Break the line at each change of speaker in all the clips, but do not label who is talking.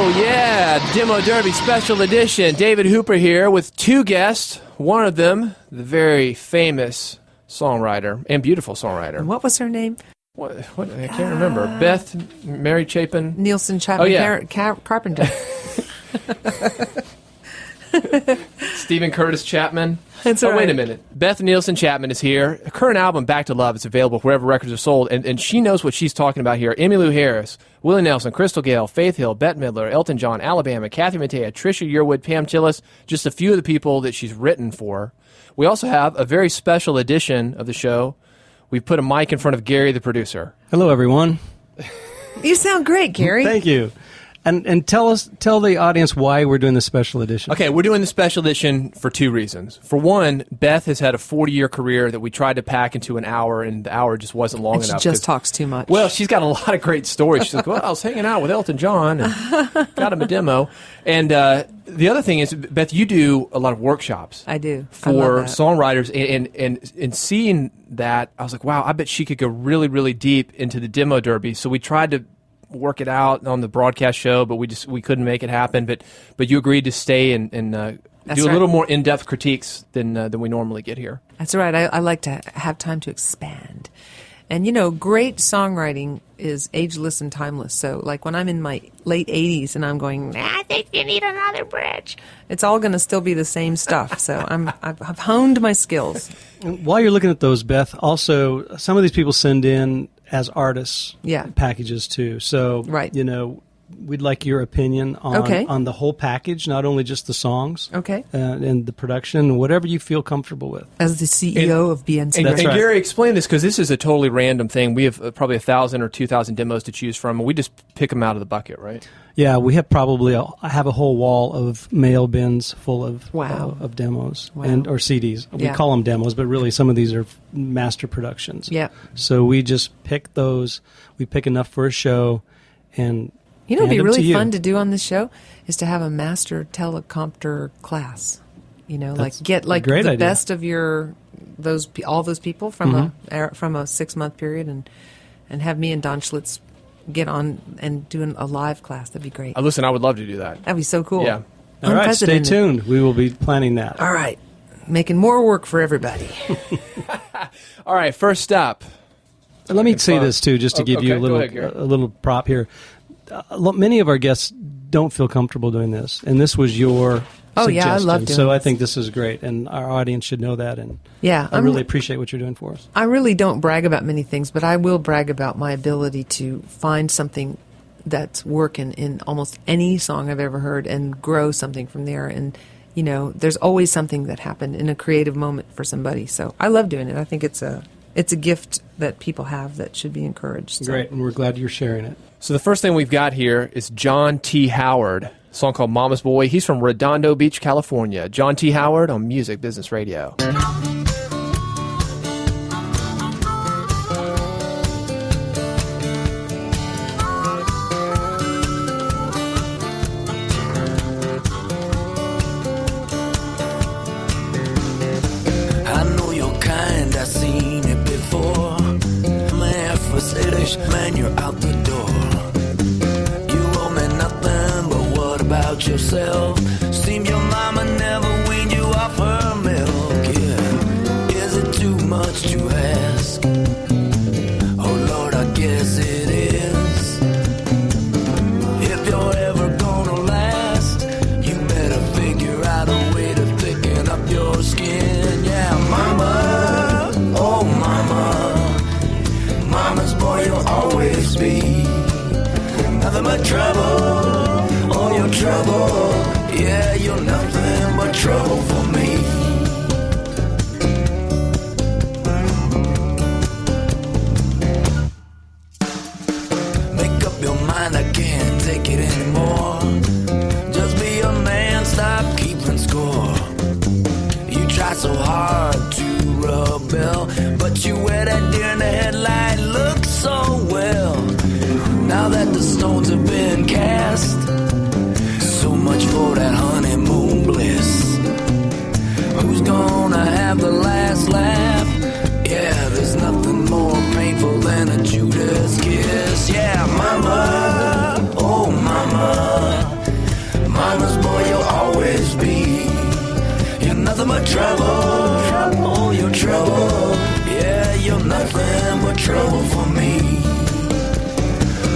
Oh, yeah, Demo Derby Special Edition. David Hooper here with two guests. One of them, the very famous songwriter and beautiful songwriter.
And what was her name?
What I can't remember. Beth Mary Chapin.
Nielsen Chapman.
Oh, yeah.
Carpenter.
Stephen Curtis Chapman.
That's right.
Wait a minute. Beth Nielsen Chapman is here. Her current album, Back to Love, is available wherever records are sold, and she knows what she's talking about here. Emmylou Harris, Willie Nelson, Crystal Gayle, Faith Hill, Bette Midler, Elton John, Alabama, Kathy Mattea, Trisha Yearwood, Pam Tillis, just a few of the people that she's written for. We also have a very special edition of the show. We've put a mic in front of Gary, the producer.
Hello, everyone.
You sound great, Gary.
Thank you. And tell the audience why we're doing this special edition.
Okay, we're doing the special edition for two reasons. For one, Beth has had a 40-year career that we tried to pack into an hour, and the hour just wasn't long enough.
She just talks too much.
Well, she's got a lot of great stories. She's like, well, I was hanging out with Elton John and got him a demo. And the other thing is, Beth, you do a lot of workshops.
I do.
For songwriters, and seeing that, I was like, wow, I bet she could go really, really deep into the Demo Derby. So we tried to work it out on the broadcast show, but we couldn't make it happen. But you agreed to stay and do a little more in-depth critiques than we normally get here.
That's right. I like to have time to expand. And, great songwriting is ageless and timeless. So, like, when I'm in my late 80s and I'm going, I think you need another bridge, it's all going to still be the same stuff. So I've honed my skills.
And while you're looking at those, Beth, also, some of these people send in as artists packages, too. So,
right.
We'd like your opinion on the whole package, not only just the songs.
Okay.
And the production, whatever you feel comfortable with.
As the CEO of BNC.
And
right.
Gary, explain this, because this is a totally random thing. We have probably 1,000 or 2,000 demos to choose from, and we just pick them out of the bucket, right?
Yeah, we have probably I have a whole wall of mail bins full of of demos or CDs. We call them demos, but really some of these are master productions.
Yeah.
So we just pick those. We pick enough for a show, and
it'd be really fun to do on this show is to have a master telecompter class. Get the
idea.
Best of all those people from a 6-month period, and have me and Don Schlitz get on and do a live class. That'd be great.
Listen, I would love to do that.
That'd be so cool.
Yeah.
All right, stay tuned. We will be planning that.
All right. Making more work for everybody.
All right, first up.
Let me say this, too, just to give you a little prop here. Many of our guests don't feel comfortable doing this, and this was your suggestion.
I love doing
So I
this.
think this is great, and our audience should know that, and I really appreciate what you're doing for us.
I really don't brag about many things, but I will brag about my ability to find something that's working in almost any song I've ever heard and grow something from there. And, there's always something that happened in a creative moment for somebody. So I love doing it. I think it's a gift that people have that should be encouraged. So.
Great, and we're glad you're sharing it.
So the first thing we've got here is John T. Howard, a song called Mama's Boy. He's from Redondo Beach, California. John T. Howard on Music Business Radio.
I know you're kind, I've seen it before. Man, man, you're out the door. You owe me nothing, but what about yourself? Seems your mama never weaned you off her milk, yeah. Is it too much to ask? Oh Lord, I guess it is. If you're ever gonna last, you better figure out a way to thicken up your skin, yeah. Mama, oh mama, mama's boy you'll always be. Nothing but trouble, all your trouble. Yeah, you're nothing but trouble for me. Make up your mind, I can't take it anymore. Just be a man, stop keeping score. You try so hard to rebel, but you wear that deer in the headlight look so well. Now that the stones have been cast, so much for that honeymoon bliss. nothing but trouble for me.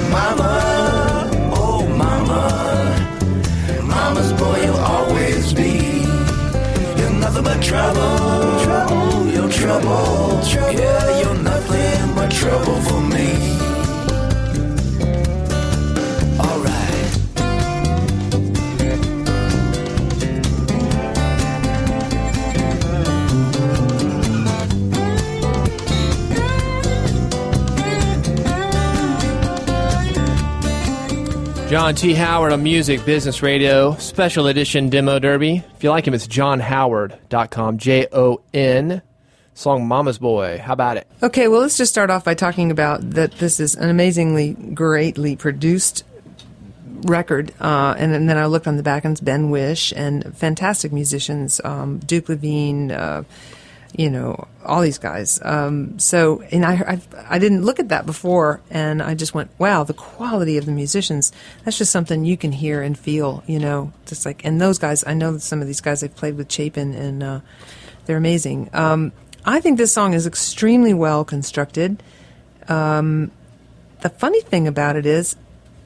Mama, oh mama, mama's boy you'll always be. You're nothing but trouble, trouble, you're trouble, trouble. Yeah, you're nothing but trouble for me.
John T. Howard on Music Business Radio, special edition demo derby. If you like him, it's johnhoward.com, Jon. Song Mama's Boy. How about it?
Okay, well, let's just start off by talking about that this is an amazingly, greatly produced record. And then I looked on the back, and it's Ben Wish and fantastic musicians, Duke Levine, all these guys. And I didn't look at that before, and I just went, wow, the quality of the musicians, that's just something you can hear and feel, just like, and those guys, I know some of these guys, I've played with Chapin, and they're amazing. I think this song is extremely well constructed. The funny thing about it is,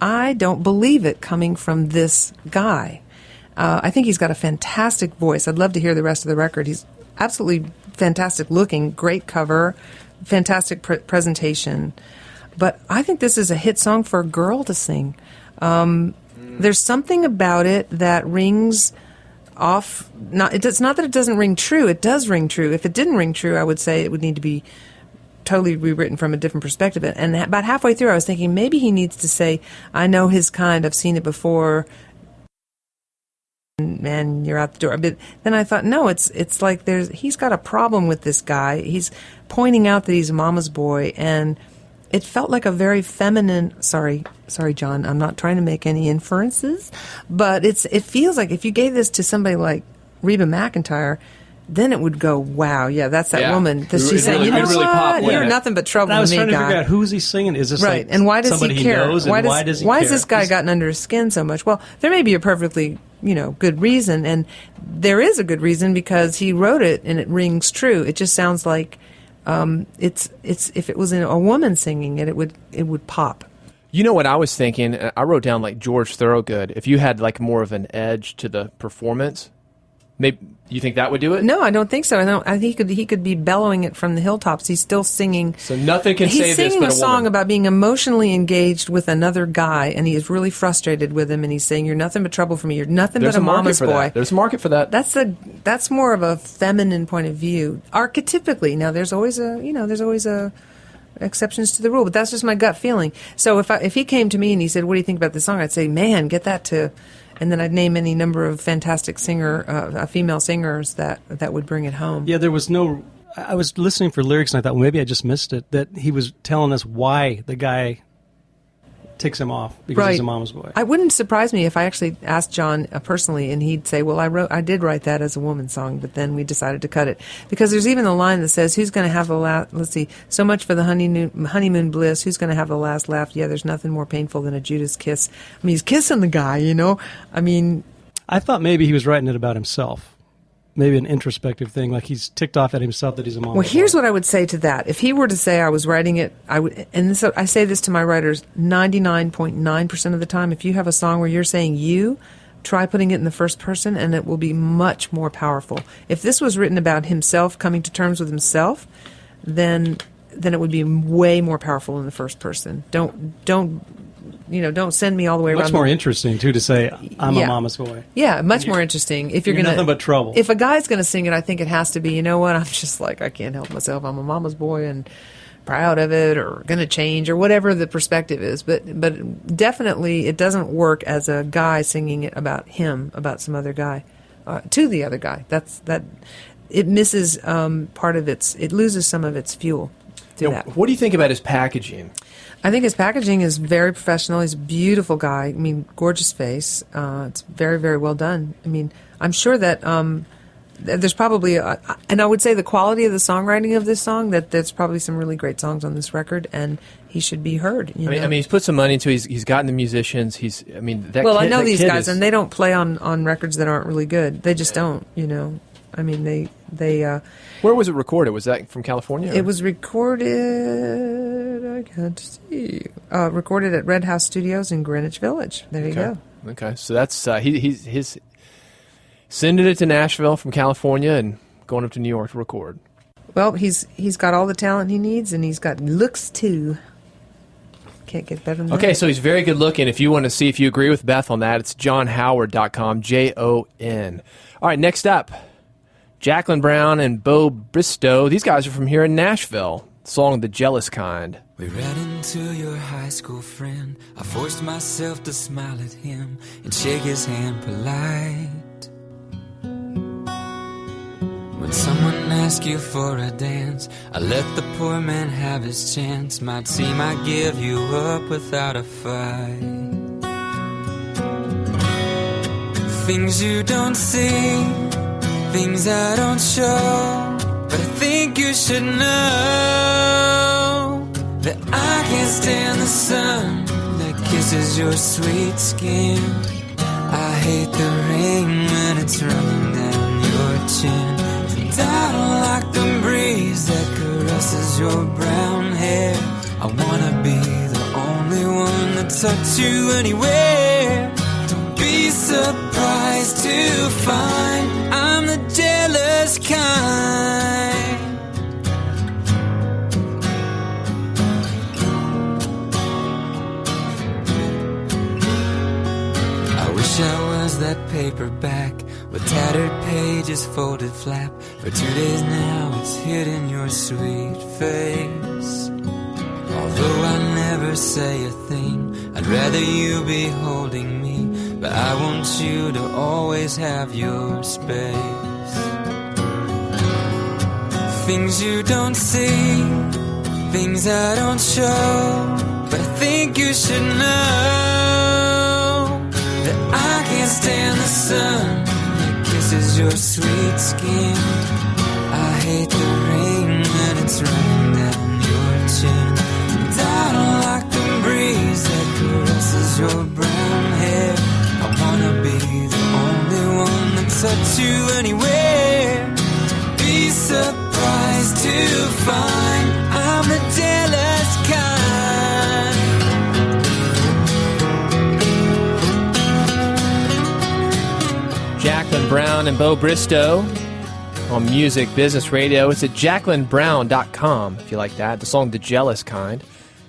I don't believe it coming from this guy. I think he's got a fantastic voice. I'd love to hear the rest of the record. He's absolutely fantastic looking, great cover, fantastic presentation. But I think this is a hit song for a girl to sing. There's something about it that rings off. It's not that it doesn't ring true. It does ring true. If it didn't ring true, I would say it would need to be totally rewritten from a different perspective. And about halfway through, I was thinking maybe he needs to say, I know his kind, I've seen it before, and you're out the door. But then I thought, no, it's like he's got a problem with this guy. He's pointing out that he's a mama's boy, and it felt like a very feminine. Sorry, John. I'm not trying to make any inferences, but it feels like if you gave this to somebody like Reba McEntire, then it would go, wow, yeah, that's that woman. She's saying, you know what? You're nothing but trouble
I was
with me,
trying to
guy.
figure out who's he singing. Is this
right?
Like
and why does
somebody
he care?
Knows, and why does he care?
Why has this guy gotten under his skin so much? Well, there may be a perfectly good reason, and there is a good reason because he wrote it and it rings true. It just sounds like it's if it was a woman singing it, it would pop.
You know what I was thinking? I wrote down like George Thorogood. If you had like more of an edge to the performance, maybe you think that would do it?
No, I don't think so. I think he could be bellowing it from the hilltops. He's still singing.
So nothing can save this but a woman.
He's singing a song about being emotionally engaged with another guy, and he is really frustrated with him. And he's saying, "You're nothing but trouble for me. You're nothing but a mama's boy."
There's a market for that.
That's more of a feminine point of view. Archetypically, now there's always exceptions to the rule, but that's just my gut feeling. So if he came to me and he said, "What do you think about this song?" I'd say, "Man, get that to." And then I'd name any number of fantastic female singers that would bring it home.
Yeah, there was no. I was listening for lyrics, and I thought, well, maybe I just missed it. That he was telling us why the guy ticks him off because he's a mama's boy.
It wouldn't surprise me if I actually asked John personally, and he'd say, "Well, I did write that as a woman's song, but then we decided to cut it because there's even a line that says, "Who's going to have the last? Let's see, so much for the honeymoon bliss. Who's going to have the last laugh? Yeah, there's nothing more painful than a Judas kiss." I mean, he's kissing the guy, I mean,
I thought maybe he was writing it about himself. Maybe an introspective thing, like he's ticked off at himself that he's a mom.
Well, here's what I would say to that. If he were to say I was writing it, I would, and this, I say this to my writers 99.9% of the time. If you have a song where you're saying you, try putting it in the first person, and it will be much more powerful. If this was written about himself, coming to terms with himself, then it would be way more powerful in the first person. Don't send me all the way around.
Much more interesting, too, to say, I'm a mama's boy.
Yeah, much more interesting. If you're going to
nothing but trouble.
If a guy's going to sing it, I think it has to be, you know what, I'm just like, I can't help myself. I'm a mama's boy and proud of it or going to change or whatever the perspective is. But definitely it doesn't work as a guy singing it about him, about some other guy, to the other guy. It misses part of it loses some of its fuel to that.
What do you think about his packaging?
I think his packaging is very professional. He's a beautiful guy. I mean, gorgeous face. It's very, very well done. I mean, I'm sure that there's probably, and I would say the quality of the songwriting of this song, that there's probably some really great songs on this record, and he should be heard. I
mean, he's put some money into it. He's gotten the musicians.
I know these guys, and they don't play on records that aren't really good. They just don't, I mean,
Where was it recorded? Was that from California?
It was recorded. I can't see. Recorded at Red House Studios in Greenwich Village. There you go.
Okay, so that's he's sending it to Nashville from California and going up to New York to record.
Well, he's got all the talent he needs, and he's got looks too. Can't get better than that.
Okay, so he's very good looking. If you want to see if you agree with Beth on that, it's johnhoward.com, Jon. All right, next up, Jacqueline Brown and Bo Bristow. These guys are from here in Nashville. Song The Jealous Kind.
We ran into your high school friend. I forced myself to smile at him and shake his hand polite. When someone asks you for a dance, I let the poor man have his chance. Might seem I give you up without a fight. Things you don't see, things I don't show, but I think you should know that I can't stand the sun that kisses your sweet skin. I hate the rain when it's running down your chin. I don't like the breeze that caresses your brown hair. I wanna be the only one to touch you anywhere. Don't be surprised to find I'm the jealous kind. I wish I was that paperback with tattered pages, folded flap. For 2 days now it's hidden your sweet face. Although I never say a thing, I'd rather you be holding me. But I want you to always have your space. Things you don't see, things I don't show, but I think you should know that I can't stand the sun that kisses your sweet skin. I hate the rain when it's running down your chin. And I don't like the breeze that caresses your brown hair. I wanna be the only one to touch you anywhere. Be surprised to find I'm the jealous kind.
Jacqueline Brown and Bo Bristow on Music Business Radio. It's at JacquelineBrown.com if you like that. The song The Jealous Kind.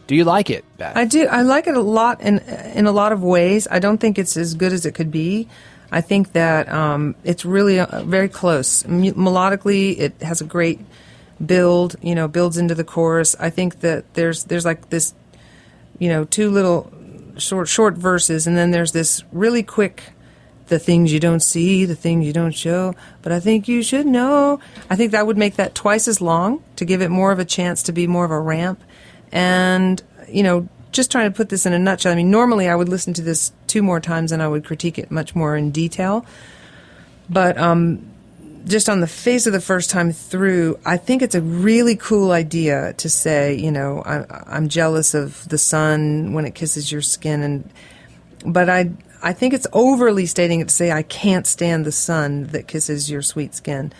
Do you like it, Beth?
I do. I like it a lot in a lot of ways. I don't think it's as good as it could be. I think that it's really very close. Melodically, it has a great build, builds into the chorus. I think that there's like this, two little short verses, and then there's this really quick, the things you don't see, the things you don't show, but I think you should know. I think that would make that twice as long to give it more of a chance to be more of a ramp. And, just trying to put this in a nutshell, I mean, normally I would listen to this 2 more times and I would critique it much more in detail. But just on the face of the first time through, I think it's a really cool idea to say, I'm jealous of the sun when it kisses your skin. But I think it's overly stating it to say I can't stand the sun that kisses your sweet skin.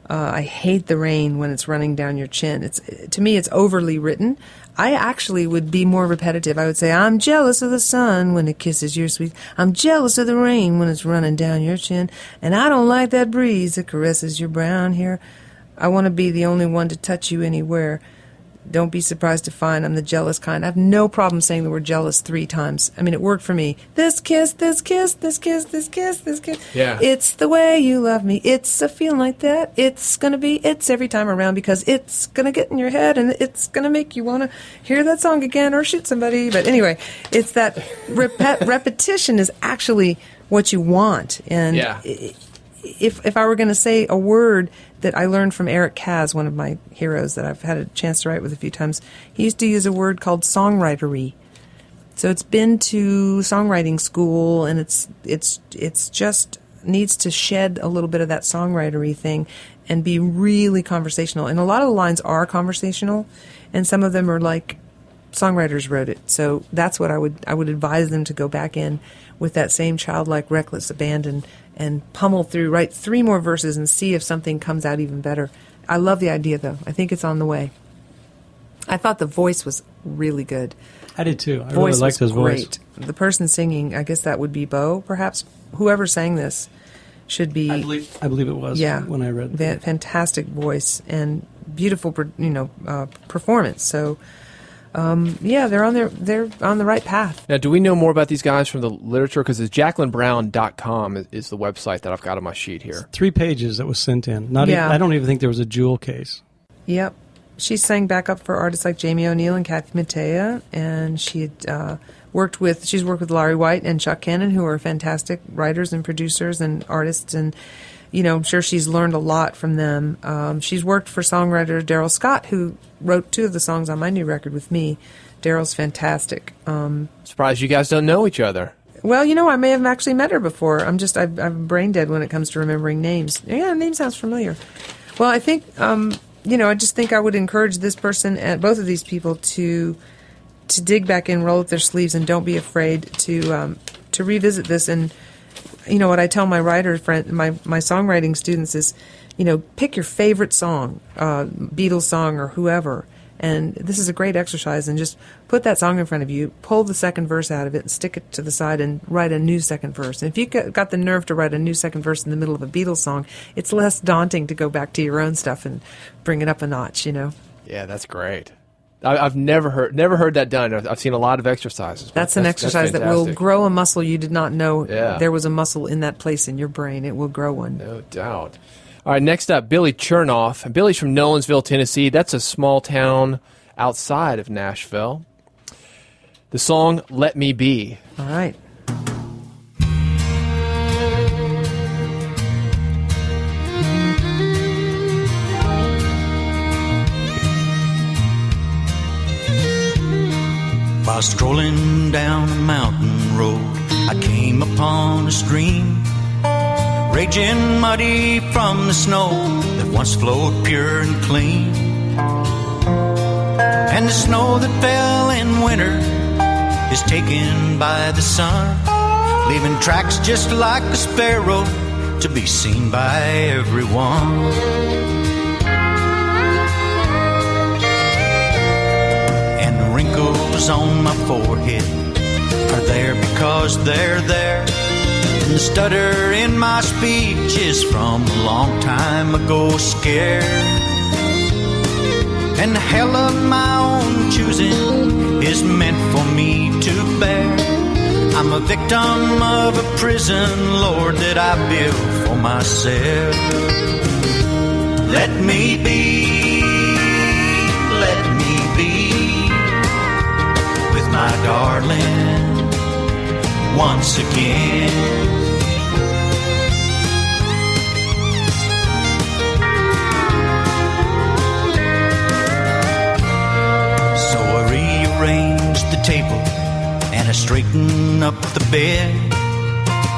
I hate the rain when it's running down your chin. To me, it's overly written. I actually would be more repetitive. I would say, I'm jealous of the sun when it kisses your sweet. I'm jealous of the rain when it's running down your chin. And I don't like that breeze that caresses your brown hair. I want to be the only one to touch you anywhere. Don't be surprised to find I'm the jealous kind. I have no problem saying the word jealous 3 times. I mean, it worked for me. This kiss, this kiss, this kiss, this kiss, this kiss.
Yeah.
It's the way you love me. It's a feeling like that. It's every time around because it's going to get in your head and it's going to make you want to hear that song again or shoot somebody. But anyway, it's that repetition is actually what you want. And
yeah.
If I were going to say a word that I learned from Eric Kaz, one of my heroes that I've had a chance to write with a few times, he used to use a word called songwritery. So it's been to songwriting school, and it's just needs to shed a little bit of that songwritery thing and be really conversational. And a lot of the lines are conversational, and some of them are like songwriters wrote it. So that's what I would advise them to go back in with that same childlike, reckless abandon and pummel through, write 3 more verses and see if something comes out even better. I love the idea, though. I think it's on the way. I thought the voice was really good.
I did too. I really liked his voice.
Great. The person singing, I guess that would be Bo, perhaps. Whoever sang this should be.
I believe it was.
Yeah,
when I read.
Fantastic voice and beautiful, performance. So, they're on the right path.
Now, do we know more about these guys from the literature? Because it's JacquelineBrown.com is the website that I've got on my sheet here.
It's 3 pages that was sent in. I don't even think there was a jewel case.
Yep. She sang backup for artists like Jamie O'Neill and Kathy Mattea, and she's worked with Laurie White and Chuck Cannon, who are fantastic writers and producers and artists, and I'm sure she's learned a lot from them. She's worked for songwriter Daryl Scott, who wrote 2 of the songs on my new record with me. Daryl's fantastic.
Surprised you guys don't know each other.
Well, I may have actually met her before. I'm brain dead when it comes to remembering names. Yeah, name sounds familiar. Well, I think I just think I would encourage this person and both of these people to dig back in, roll up their sleeves, and don't be afraid to revisit this. And what I tell my writer friend, my songwriting students is, pick your favorite song, Beatles song or whoever. And this is a great exercise, and just put that song in front of you, pull the second verse out of it, and stick it to the side, and write a new second verse. And if you got the nerve to write a new second verse in the middle of a Beatles song, it's less daunting to go back to your own stuff and bring it up a notch.
Yeah, that's great. I've never heard that done. I've seen a lot of exercises.
That's an exercise that will grow a muscle you did not know there was a muscle in that place in your brain. It will grow one.
No doubt. All right, next up, Billy Chernoff. Billy's from Nolensville, Tennessee. That's a small town outside of Nashville. The song, Let Me Be.
All right.
While strolling down a mountain road, I came upon a stream, raging muddy from the snow that once flowed pure and clean. And the snow that fell in winter is taken by the sun, leaving tracks just like a sparrow to be seen by everyone. And the wrinkles on my forehead are there because they're there. And the stutter in my speech is from a long time ago scare. And the hell of my own choosing is meant for me to bear. I'm a victim of a prison, Lord, that I built for myself. Let me be, with my darling once again. So I rearranged the table and I straightened up the bed.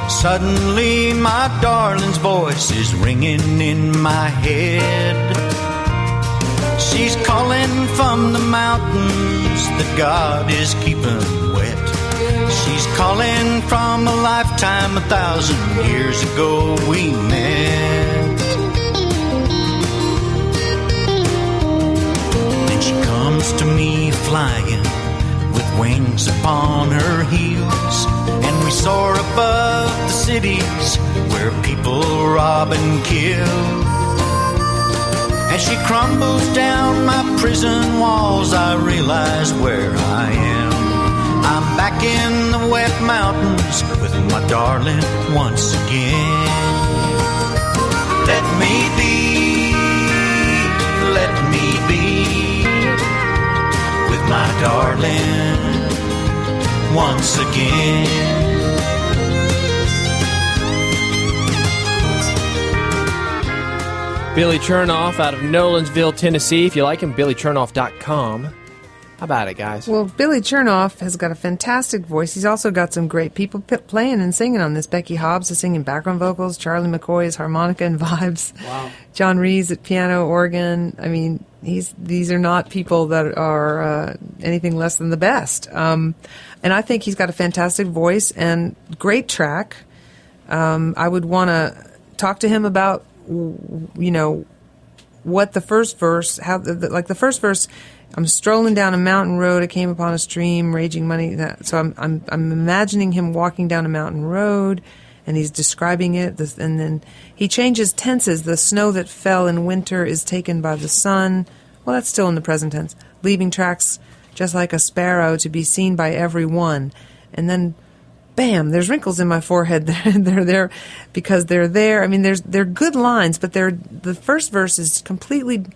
Suddenly my darling's voice is ringing in my head. She's calling from the mountains that God is keeping wet. She's calling from a lifetime 1,000 years ago we met. Then she comes to me flying with wings upon her heels, and we soar above the cities where people rob and kill. As she crumbles down my prison walls, I realize where I am. I'm back in the wet mountains with my darling once again. Let me be with my darling once again.
Billy Chernoff out of Nolensville, Tennessee. If you like him, BillyChernoff.com. How about it, guys?
Well, Billy Chernoff has got a fantastic voice. He's also got some great people playing and singing on this. Becky Hobbs is singing background vocals. Charlie McCoy is harmonica and vibes.
Wow.
John Reeves at piano, organ. I mean, these are not people that are anything less than the best. And I think he's got a fantastic voice and great track. I would want to talk to him about, what the first verse, the first verse. I'm strolling down a mountain road. I came upon a stream, raging money. So I'm imagining him walking down a mountain road, and he's describing it. And then he changes tenses. The snow that fell in winter is taken by the sun. Well, that's still in the present tense. Leaving tracks just like a sparrow to be seen by everyone. And then, bam! There's wrinkles in my forehead. They're there because they're there. I mean, they're good lines, but the first verse is completely.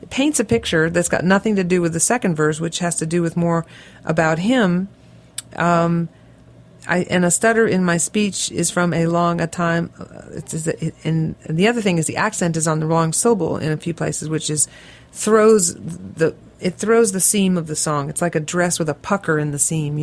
It paints a picture that's got nothing to do with the second verse, which has to do with more about him. And a stutter in my speech is from a time. And the other thing is the accent is on the wrong syllable in a few places, which throws the seam of the song. It's like a dress with a pucker in the seam.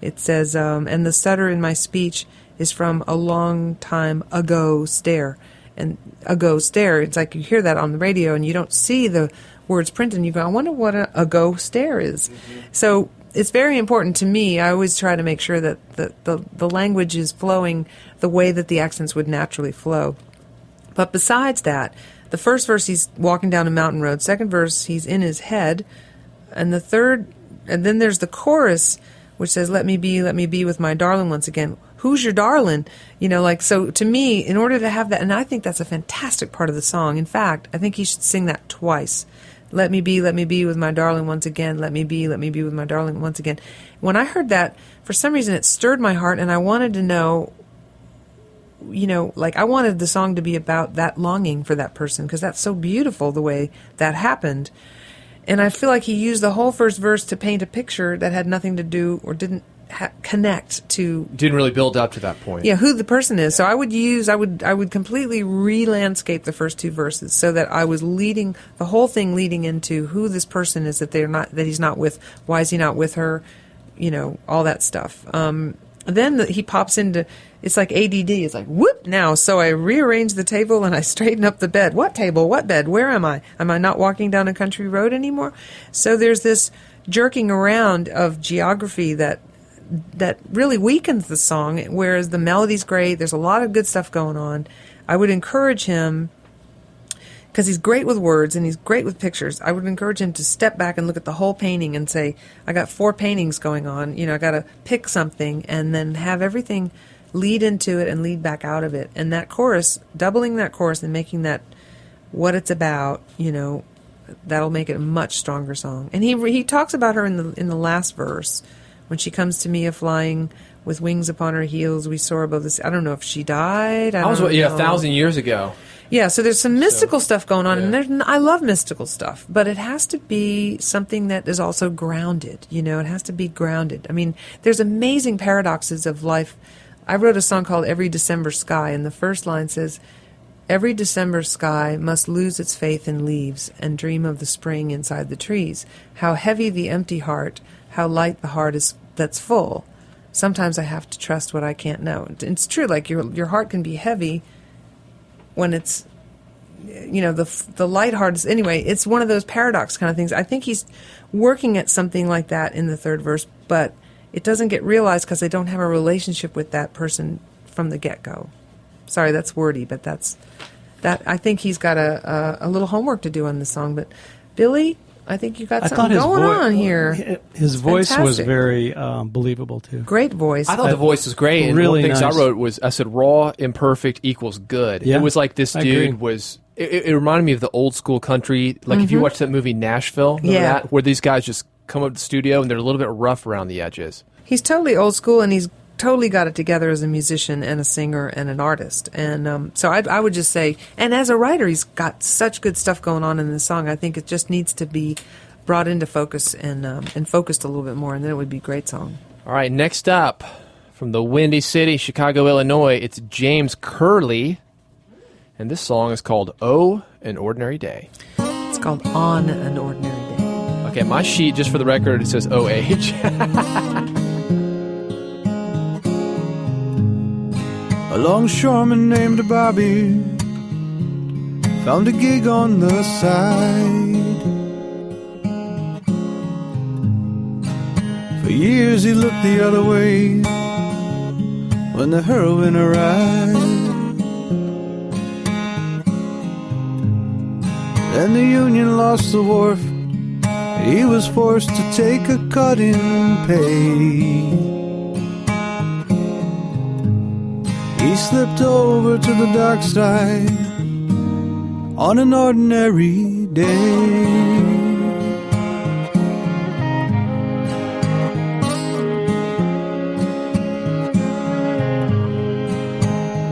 It says, and the stutter in my speech is from a long time ago stare. And ago stare, it's like you hear that on the radio and you don't see the words printed and you go, I wonder what a ago stare is. Mm-hmm. So it's very important to me. I always try to make sure that the language is flowing the way that the accents would naturally flow. But besides that, the first verse he's walking down a mountain road, second verse he's in his head, and the third, and then there's the chorus which says, let me be with my darling once again. Who's your darling? So to me, in order to have that, and I think that's a fantastic part of the song. In fact, I think he should sing that twice. Let me be with my darling once again. Let me be with my darling once again. When I heard that, for some reason it stirred my heart, and I wanted to know, I wanted the song to be about that longing for that person, because that's so beautiful the way that happened. And I feel like he used the whole first verse to paint a picture that had nothing to do or didn't connect to.
Didn't really build up to that point.
Yeah, who the person is. So I would completely re-landscape the first two verses so that I was leading the whole thing leading into who this person is that he's not with. Why is he not with her? All that stuff. Then he pops into, it's like ADD. It's like, whoop, now. So I rearrange the table and I straighten up the bed. What table? What bed? Where am I? Am I not walking down a country road anymore? So there's this jerking around of geography that really weakens the song, whereas the melody's great. There's a lot of good stuff going on. I would encourage him, because he's great with words and he's great with pictures, I would encourage him to step back and look at the whole painting and say, I got 4 paintings going on. I got to pick something and then have everything lead into it and lead back out of it. And that chorus, doubling that chorus and making that what it's about, that'll make it a much stronger song. And he talks about her in the last verse. When she comes to me a-flying with wings upon her heels, we soar above this. I don't know if she died. I don't know.
1,000 years ago.
Yeah, so there's some mystical stuff going on, yeah. And I love mystical stuff, but it has to be something that is also grounded. It has to be grounded. I mean, there's amazing paradoxes of life. I wrote a song called Every December Sky, and the first line says, every December sky must lose its faith in leaves and dream of the spring inside the trees. How heavy the empty heart, how light the heart is that's full. Sometimes I have to trust what I can't know. It's true, like your heart can be heavy when it's, the light heart is, anyway, it's one of those paradox kind of things. I think he's working at something like that in the third verse, but it doesn't get realized because they don't have a relationship with that person from the get-go. Sorry, that's wordy, but that's that. I think he's got a little homework to do on this song. But Billy, I think you got something going on here.
His voice was very believable too.
Great voice.
I thought the voice was great. And
really
one of the things
nice.
I wrote was, I said, raw, imperfect equals good.
Yeah,
it was like this
I
dude
agree.
was. It reminded me of the old school country. Like if you watch that movie Nashville, remember that? Where these guys just come up to the studio and they're a little bit rough around the edges.
He's totally old school, and he's totally got it together as a musician and a singer and an artist. And so I would just say, and as a writer, he's got such good stuff going on in this song. I think it just needs to be brought into focus and focused a little bit more, and then it would be a great song.
All right, next up, from the Windy City, Chicago, Illinois, it's James Curley, and this song is called Oh, An Ordinary Day.
It's called On an Ordinary Day.
Okay, my sheet, just for the record, it says OH.
A longshoreman named Bobby found a gig on the side. For years he looked the other way when the heroin arrived. Then the union lost the wharf. He was forced to take a cut in pay. He slipped over to the dockside on an ordinary day.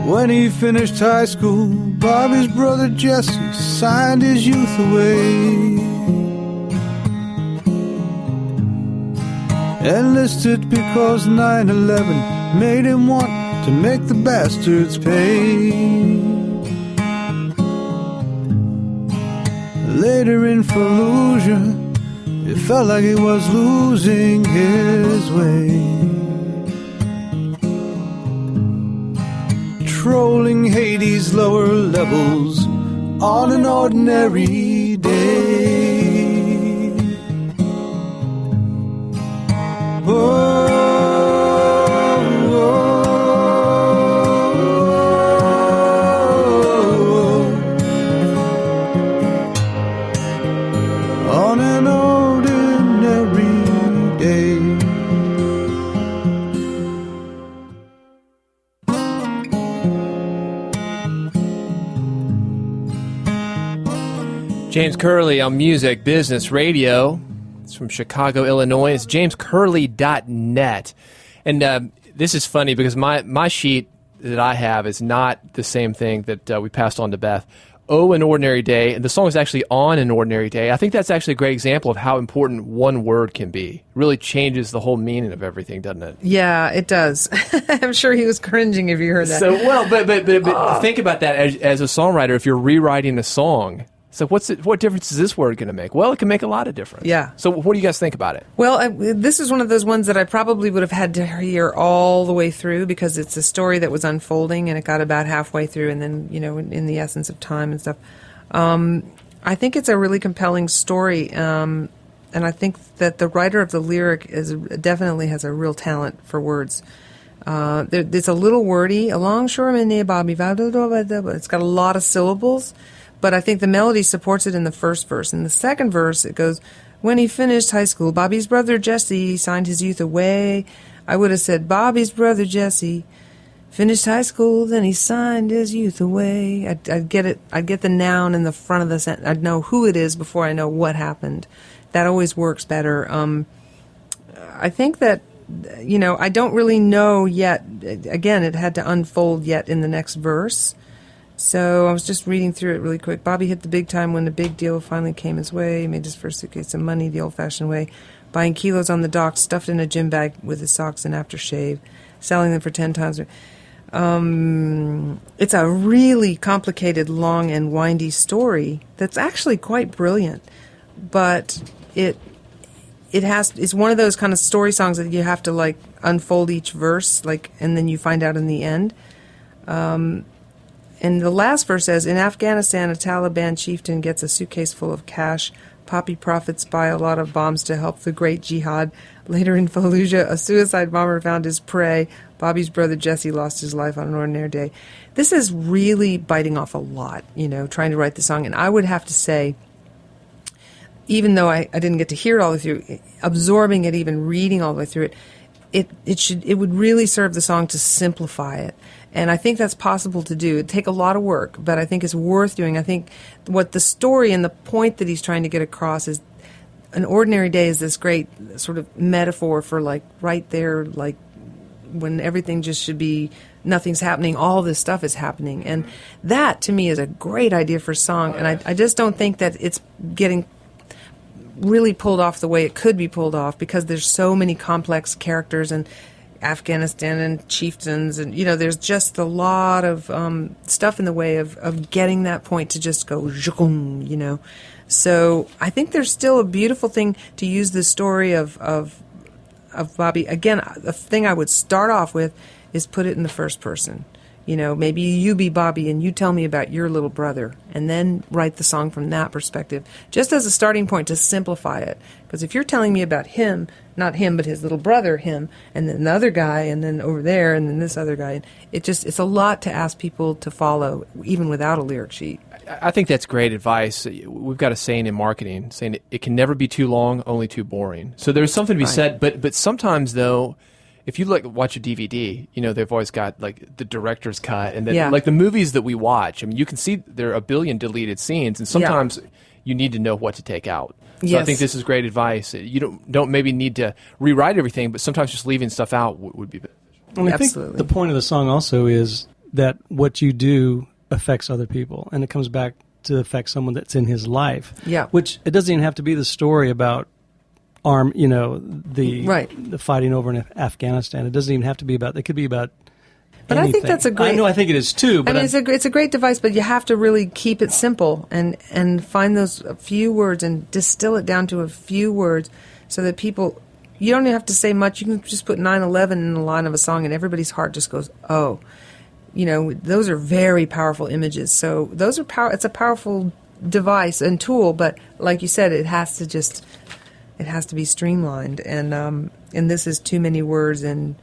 When he finished high school, Bobby's brother Jesse signed his youth away. Enlisted because 9/11 made him want to make the bastards pay. Later in Fallujah, it felt like he was losing his way. Trolling Hades' lower levels on an ordinary day. Oh, on an ordinary day.
James Curley on Music Business Radio. It's from Chicago, Illinois. It's jamescurley.net. And this is funny because my sheet that I have is not the same thing that we passed on to Beth. Oh, An Ordinary Day. And the song is actually On an Ordinary Day. I think that's actually a great example of how important one word can be. It really changes the whole meaning of everything, doesn't it?
Yeah, it does. I'm sure he was cringing if you heard that.
So, well, but think about that as a songwriter. If you're rewriting a song, so what difference is this word going to make? Well, it can make a lot of difference.
Yeah.
So what do you guys think about it?
Well, this is one of those ones that I probably would have had to hear all the way through because it's a story that was unfolding and it got about halfway through and then, in the essence of time and stuff. I think it's a really compelling story, and I think that the writer of the lyric definitely has a real talent for words. It's a little wordy, a longshoreman near Bobby. It's got a lot of syllables. But I think the melody supports it in the first verse. In the second verse, it goes, when he finished high school, Bobby's brother Jesse signed his youth away. I would have said, Bobby's brother Jesse finished high school, then he signed his youth away. I'd get it. I'd get the noun in the front of the sentence. I'd know who it is before I know what happened. That always works better. I think that, I don't really know yet. Again, it had to unfold yet in the next verse. So I was just reading through it really quick. Bobby hit the big time when the big deal finally came his way. He made his first suitcase of money the old-fashioned way, buying kilos on the dock, stuffed in a gym bag with his socks and aftershave, selling them for 10 times. It's a really complicated, long, and windy story that's actually quite brilliant. But it's one of those kind of story songs that you have to unfold each verse, and then you find out in the end. And the last verse says, in Afghanistan, a Taliban chieftain gets a suitcase full of cash. Poppy profits buy a lot of bombs to help the great jihad. Later in Fallujah, a suicide bomber found his prey. Bobby's brother Jesse lost his life on an ordinary day. This is really biting off a lot, trying to write the song. And I would have to say, even though I didn't get to hear it all the way through, absorbing it, even reading all the way through it, it would really serve the song to simplify it. And I think that's possible to do. It'd take a lot of work, but I think it's worth doing. I think what the story and the point that he's trying to get across is an ordinary day is this great sort of metaphor for right there, when everything just should be, nothing's happening, all this stuff is happening. And that, to me, is a great idea for a song. And I just don't think that it's getting really pulled off the way it could be pulled off because there's so many complex characters and Afghanistan and chieftains, and there's just a lot of stuff in the way of getting that point to just go zhung, So I think there's still a beautiful thing to use the story of Bobby. Again, the thing I would start off with is put it in the first person. Maybe you be Bobby and you tell me about your little brother, and then write the song from that perspective, just as a starting point to simplify it. Because if you're telling me about him, not him, but his little brother, him, and then the other guy, and then over there, and then this other guy, it's a lot to ask people to follow, even without a lyric sheet.
I think that's great advice. We've got a saying in marketing, saying it can never be too long, only too boring. So there's something to be said, but sometimes, though, if you watch a DVD, they've always got the director's cut, and then the movies that we watch. I mean, you can see there are a billion deleted scenes, and sometimes you need to know what to take out. So I think this is great advice. You don't maybe need to rewrite everything, but sometimes just leaving stuff out would be beneficial.
And I think the point of the song also is that what you do affects other people, and it comes back to affect someone that's in his life. Yeah, which it doesn't even have to be the story about the fighting over in Afghanistan. It doesn't even have to be about. It could be about.
But anything. I think that's a great.
I think it is too. But
it's a great device, but you have to really keep it simple and find those few words and distill it down to a few words, so that people. You don't even have to say much. You can just put 9/11 in the line of a song, and everybody's heart just goes, oh. Those are very powerful images. So those are it's a powerful device and tool, but like you said, it has to be streamlined, and this is too many words, and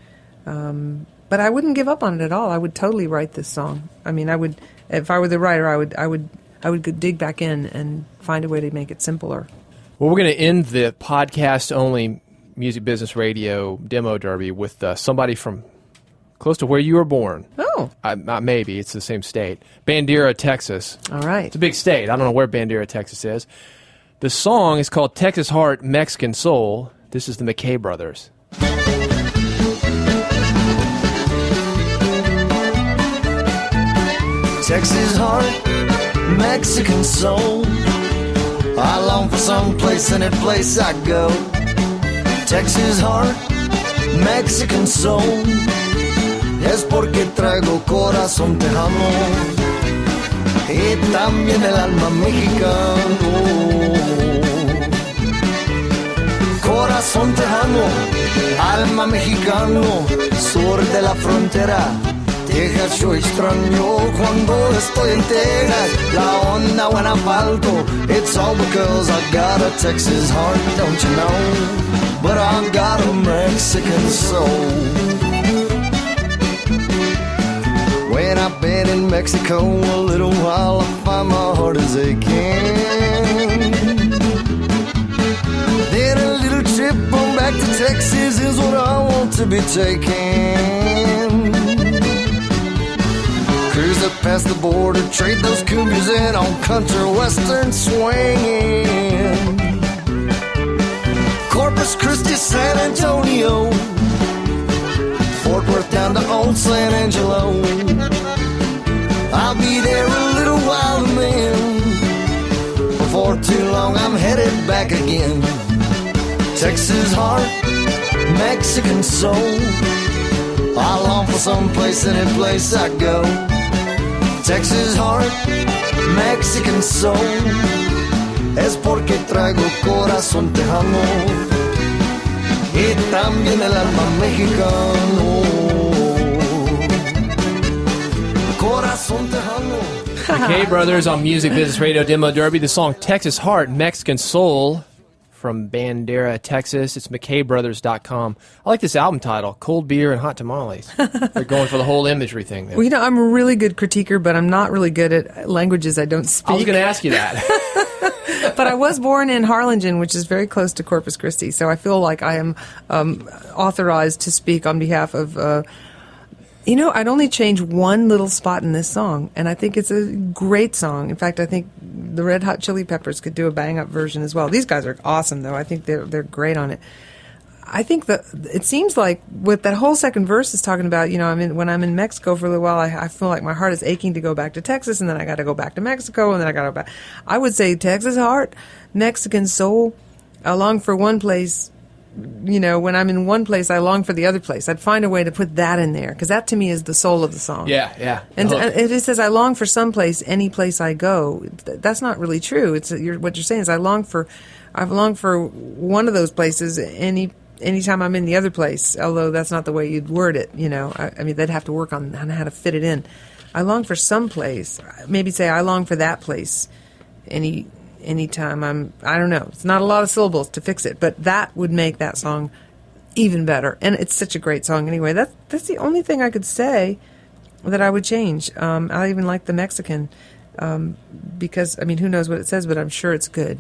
but I wouldn't give up on it at all. I would totally write this song. I mean, I would, if I were the writer, I would dig back in and find a way to make it simpler.
Well, we're going to end the podcast only Music Business Radio demo derby with somebody from close to where you were born.
Oh.
Maybe. It's the same state. Bandera, Texas.
All right.
It's a big state. I don't know where Bandera, Texas is. The song is called Texas Heart, Mexican Soul. This is the McKay Brothers.
Texas heart, Mexican soul. I long for some place, any place I go. Texas heart, Mexican soul. Es porque traigo corazón tejano y también el alma mexicano. Corazón tejano, alma mexicano, sur de la frontera. Texas yo extraño cuando estoy en Texas. La onda buena falto, it's all because I got a Texas heart, don't you know? But I got a Mexican soul. When I've been in Mexico a little while, I find my heart is aching. Then a little trip on back to Texas is what I want to be taking. Cruise up past the border, trade those cougars in on country western swinging. Corpus Christi, San Antonio, Fort Worth down to old San Angelo. I'll be there a little while, man. Before too long, I'm headed back again. Texas heart, Mexican soul. I long for some place, any place I go. Texas heart, Mexican soul. Es porque traigo corazón tejano y también el alma mexicano. Corazón tejano.
McKay Brothers on Music Business Radio Demo Derby. The song Texas Heart, Mexican Soul from Bandera, Texas. It's McKayBrothers.com. I like this album title, Cold Beer and Hot Tamales. They're going for the whole imagery thing there.
Well, I'm a really good critiquer, but I'm not really good at languages I don't speak.
I was going to ask you that.
But I was born in Harlingen, which is very close to Corpus Christi, so I feel like I am authorized to speak on behalf of... I'd only change one little spot in this song, and I think it's a great song. In fact, I think the Red Hot Chili Peppers could do a bang-up version as well. These guys are awesome, though. I think they're great on it. I think it seems like what that whole second verse is talking about, when I'm in Mexico for a little while, I feel like my heart is aching to go back to Texas, and then I got to go back to Mexico, and then I got to go back. I would say Texas heart, Mexican soul. I long for one place, when I'm in one place, I long for the other place. I'd find a way to put that in there, because that to me is the soul of the song.
Yeah.
And if it says I long for some place, any place I go, that's not really true. What you're saying is I long for one of those places anytime I'm in the other place. Although that's not the way you'd word it. I mean, they'd have to work on how to fit it in. I long for some place. Maybe say I long for that place. Anytime I don't know. It's not a lot of syllables to fix it, but that would make that song even better. And it's such a great song anyway. That's the only thing I could say that I would change. I even like the Mexican, because, I mean, who knows what it says, but I'm sure it's good.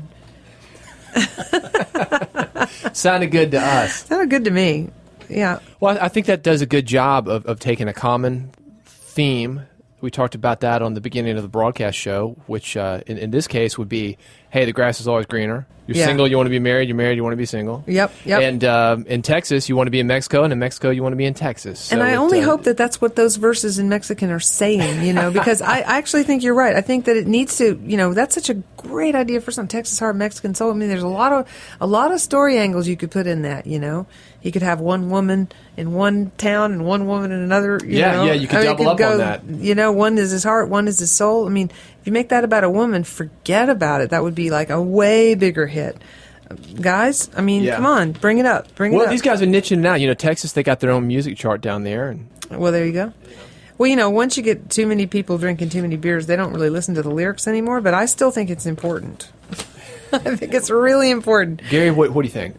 Sounded good to us.
Sounded good to me. Yeah.
Well, I think that does a good job of taking a common theme. We talked about that on the beginning of the broadcast show, which in this case would be, hey, the grass is always greener. You're single, you want to be married. You're married, you want to be single.
Yep.
And in Texas, you want to be in Mexico, and in Mexico, you want to be in Texas. So
and I only hope that that's what those verses in Mexican are saying, because I actually think you're right. I think that it needs to, that's such a great idea for some Texas Heart, Mexican Soul. I mean, there's a lot of story angles you could put in that, You could have one woman in one town and one woman in another.
You could double up on that.
One is his heart, one is his soul. I mean, if you make that about a woman, forget about it. That would be like a way bigger hit. Guys, I mean, come on, bring it up.
Well, these guys are niching now. Texas, they got their own music chart down there.
Well, there you go. Well, once you get too many people drinking too many beers, they don't really listen to the lyrics anymore, but I still think it's important. I think it's really important.
Gary, what do you think?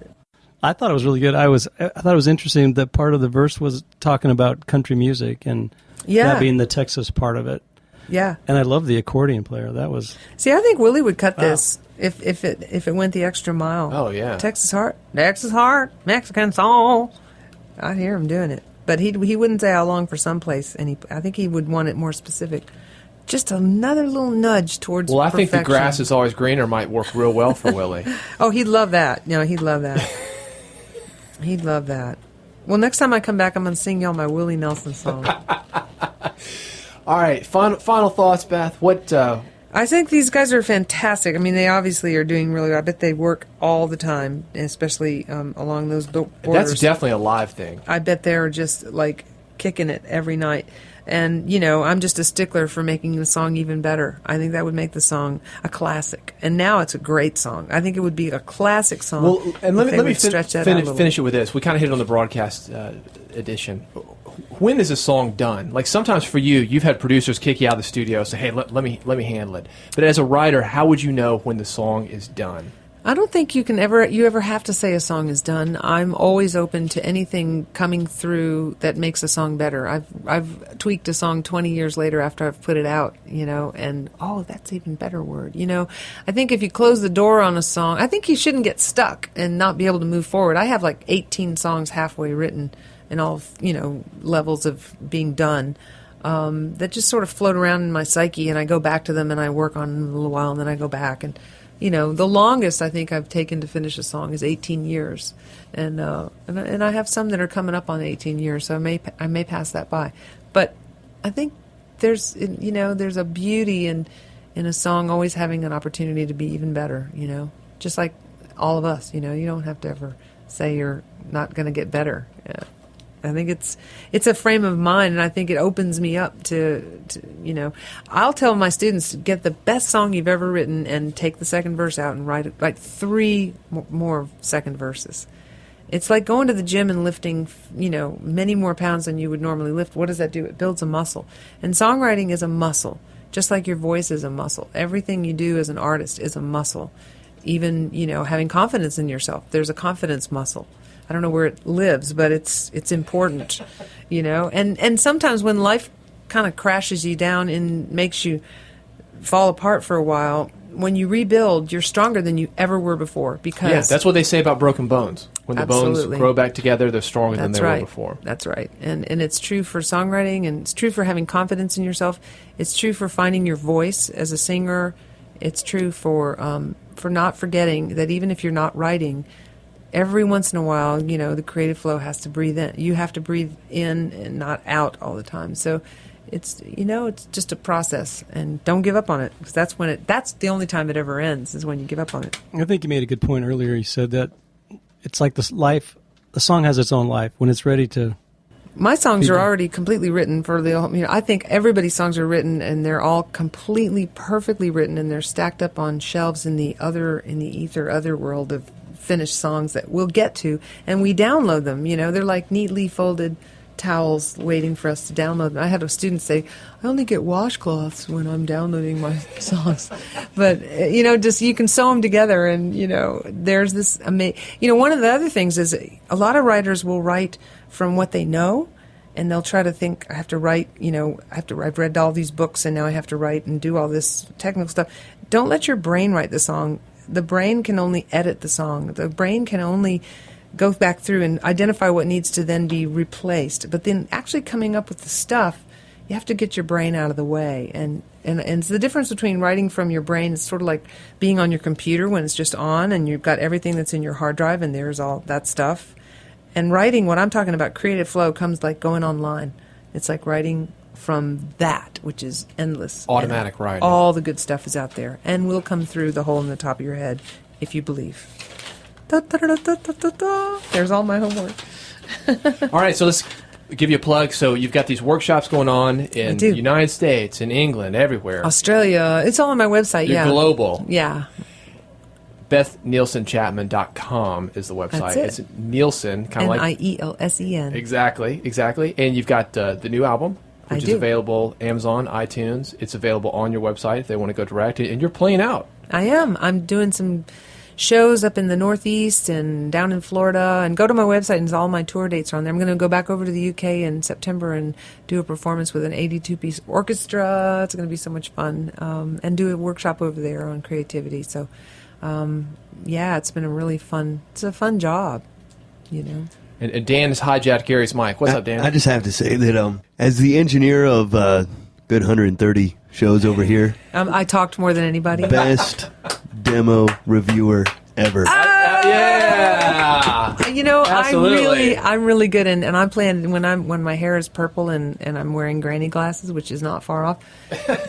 I thought it was really good. I thought it was interesting that part of the verse was talking about country music and that being the Texas part of it.
Yeah.
And I love the accordion player. That was.
See, I think Willie would cut this if it went the extra mile.
Oh yeah.
Texas Heart, Mexican Soul. I'd hear him doing it, but he wouldn't say I long for someplace. I think he would want it more specific. Just another little nudge towards.
Well, I think the
perfection.
grass is always greener might work real well for Willie.
Oh, he'd love that. He'd love that. He'd love that. Well, next time I come back, I'm going to sing y'all my Willie Nelson song.
All right, final thoughts, Beth. What?
I think these guys are fantastic. I mean, they obviously are doing really well. I bet they work all the time, especially along those borders.
That's definitely a live thing.
I bet they're just like kicking it every night. And, I'm just a stickler for making the song even better. I think that would make the song a classic. And now it's a great song. I think it would be a classic song.
Well, and let me
finish
it with this. We kind of hit it on the broadcast edition. When is a song done? Like sometimes for you, you've had producers kick you out of the studio, say, "Hey, let me handle it." But as a writer, how would you know when the song is done?
I don't think you ever have to say a song is done. I'm always open to anything coming through that makes a song better. I've tweaked a song 20 years later after I've put it out, and that's even better word. I think if you close the door on a song, I think you shouldn't get stuck and not be able to move forward. I have like 18 songs halfway written and all, levels of being done. That just sort of float around in my psyche, and I go back to them and I work on them a little while, and then I go back and the longest I think I've taken to finish a song is 18 years, and I have some that are coming up on 18 years, so I may pass that by. But I think there's a beauty in a song always having an opportunity to be even better. Just like all of us. You don't have to ever say you're not going to get better. I think it's a frame of mind, and I think it opens me up to I'll tell my students, get the best song you've ever written and take the second verse out and write 3 more second verses. It's like going to the gym and lifting, many more pounds than you would normally lift. What does that do? It builds a muscle. And songwriting is a muscle, just like your voice is a muscle. Everything you do as an artist is a muscle. Even, having confidence in yourself. There's a confidence muscle. I don't know where it lives, but it's important, And sometimes when life kind of crashes you down and makes you fall apart for a while, when you rebuild, you're stronger than you ever were before. Because
that's what they say about broken bones. When the bones grow back together, they're stronger than they were before.
That's right. And it's true for songwriting, and it's true for having confidence in yourself. It's true for finding your voice as a singer. It's true for not forgetting that even if you're not writing, every once in a while, the creative flow has to breathe in. You have to breathe in and not out all the time. So it's just a process, and don't give up on it, because that's the only time it ever ends, is when you give up on it.
I think you made a good point earlier. You said that it's like the song has its own life when it's ready to.
My songs are already completely written for the. I think everybody's songs are written, and they're all completely, perfectly written, and they're stacked up on shelves in the ether world of finished songs that we'll get to, and we download them. They're like neatly folded towels waiting for us to download them. I had a student say, "I only get washcloths when I'm downloading my songs," but just you can sew them together, and there's this amazing. One of the other things is a lot of writers will write from what they know, and they'll try to think, I have to write, I've read all these books, and now I have to write and do all this technical stuff. Don't let your brain write the song. The brain can only edit the song. The brain can only go back through and identify what needs to then be replaced. But then actually coming up with the stuff, you have to get your brain out of the way. And it's the difference between writing from your brain. It's sort of like being on your computer when it's just on and you've got everything that's in your hard drive and there's all that stuff. And writing, what I'm talking about, creative flow, comes like going online. It's like writing from that, which is endless.
Automatic writing.
All the good stuff is out there and will come through the hole in the top of your head if you believe. Da, da, da, da, da, da, da. There's all my homework.
All right, so let's give you a plug. So you've got these workshops going on in the United States, in England, everywhere.
Australia. It's all on my website,
You're global.
Yeah.
BethNielsenChapman.com is the website.
That's it.
It's Nielsen, kind of like
Nielsen.
Exactly. And you've got the new album, which is available Amazon, iTunes. It's available on your website if they want to go direct. And you're playing out.
I am. I'm doing some shows up in the Northeast and down in Florida. And go to my website, and all my tour dates are on there. I'm going to go back over to the UK in September and do a performance with an 82-piece orchestra. It's going to be so much fun. And do a workshop over there on creativity. So, it's been a really fun job,
And Dan has hijacked Gary's mic. What's up, Dan?
I just have to say that as the engineer of good 130 shows over here,
I talked more than anybody.
Best demo reviewer ever.
Yeah. Absolutely.
I'm really good, and I plan when my hair is purple and I'm wearing granny glasses, which is not far off.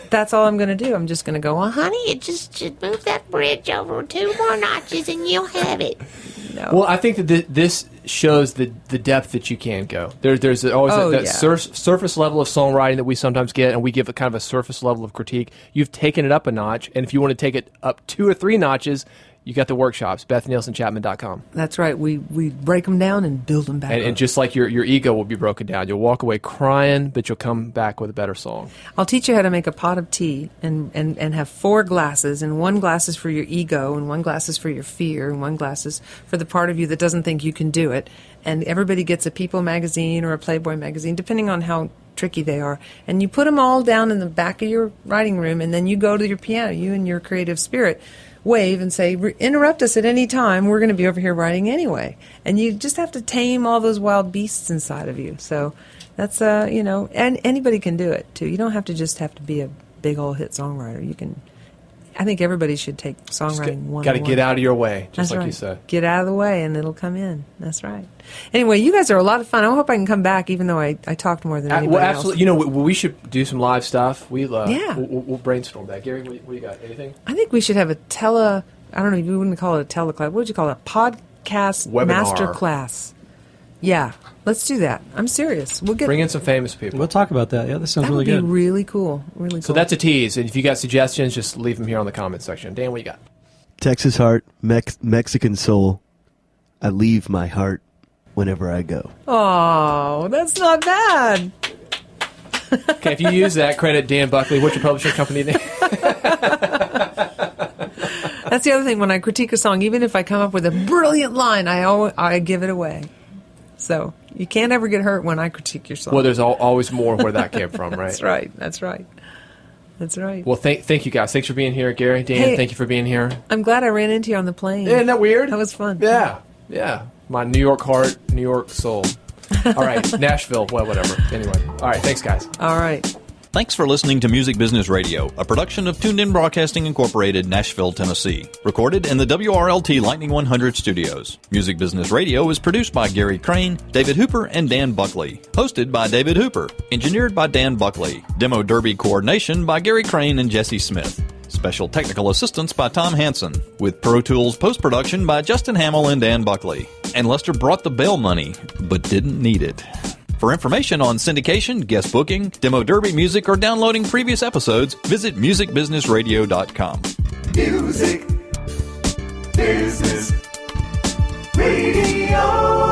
That's all I'm going to do. I'm just going to go, well, honey, you just should move that bridge over 2 more notches, and you'll have it. No.
Well, I think that this shows the depth that you can go. There's always surface level of songwriting that we sometimes get, and we give a kind of a surface level of critique. You've taken it up a notch, and if you want to take it up 2 or 3 notches, you got the workshops, BethNielsenChapman.com.
That's right. We break them down and build them back up.
And just like your ego will be broken down. You'll walk away crying, but you'll come back with a better song.
I'll teach you how to make a pot of tea and have 4 glasses, and 1 glass is for your ego, and 1 glass is for your fear, and 1 glass is for the part of you that doesn't think you can do it. And everybody gets a People magazine or a Playboy magazine, depending on how tricky they are. And you put them all down in the back of your writing room, and then you go to your piano, you and your creative spirit, wave and say, interrupt us at any time. We're going to be over here writing anyway. And you just have to tame all those wild beasts inside of you. So that's, and anybody can do it, too. You don't have to be a big old hit songwriter. You can, I think everybody should take songwriting one.
Got to get out of your way, just
that's
like
right.
you said.
Get out of the way, and it'll come in. That's right. Anyway, you guys are a lot of fun. I hope I can come back, even though I talked more than anybody
well, absolutely.
else.
We should do some live stuff. We'll brainstorm that. Gary, what do you got? Anything?
I think we should have I don't know, you wouldn't call it a teleclass. What would you call it? A podcast
webinar.
Master class. Yeah, let's do that. I'm serious. We'll
bring in some famous people.
We'll talk about that. Yeah, that sounds really good.
That would be really cool. Really cool.
So that's a tease. And if you got suggestions, just leave them here on the comment section. Dan, what you got?
Texas heart, Mexican soul. I leave my heart whenever I go.
Oh, that's not bad.
Okay, if you use that, credit Dan Buckley. What's your publishing company name?
That's the other thing. When I critique a song, even if I come up with a brilliant line, I give it away. So you can't ever get hurt when I critique your song.
Well, there's always more where that came from, right?
That's right.
Well, thank you guys. Thanks for being here, Gary. Dan, thank you for being here.
I'm glad I ran into you on the plane.
Isn't that weird?
That was fun.
Yeah. My New York heart, New York soul. All right, Nashville, well, whatever. Anyway. All right, thanks, guys.
All right.
Thanks for listening to Music Business Radio, a production of Tuned In Broadcasting Incorporated, Nashville, Tennessee. Recorded in the WRLT Lightning 100 studios. Music Business Radio is produced by Gary Crane, David Hooper, and Dan Buckley. Hosted by David Hooper. Engineered by Dan Buckley. Demo Derby coordination by Gary Crane and Jesse Smith. Special technical assistance by Tom Hansen. With Pro Tools post-production by Justin Hamill and Dan Buckley. And Lester brought the bail money, but didn't need it. For information on syndication, guest booking, demo derby music, or downloading previous episodes, visit musicbusinessradio.com.
Music Business Radio.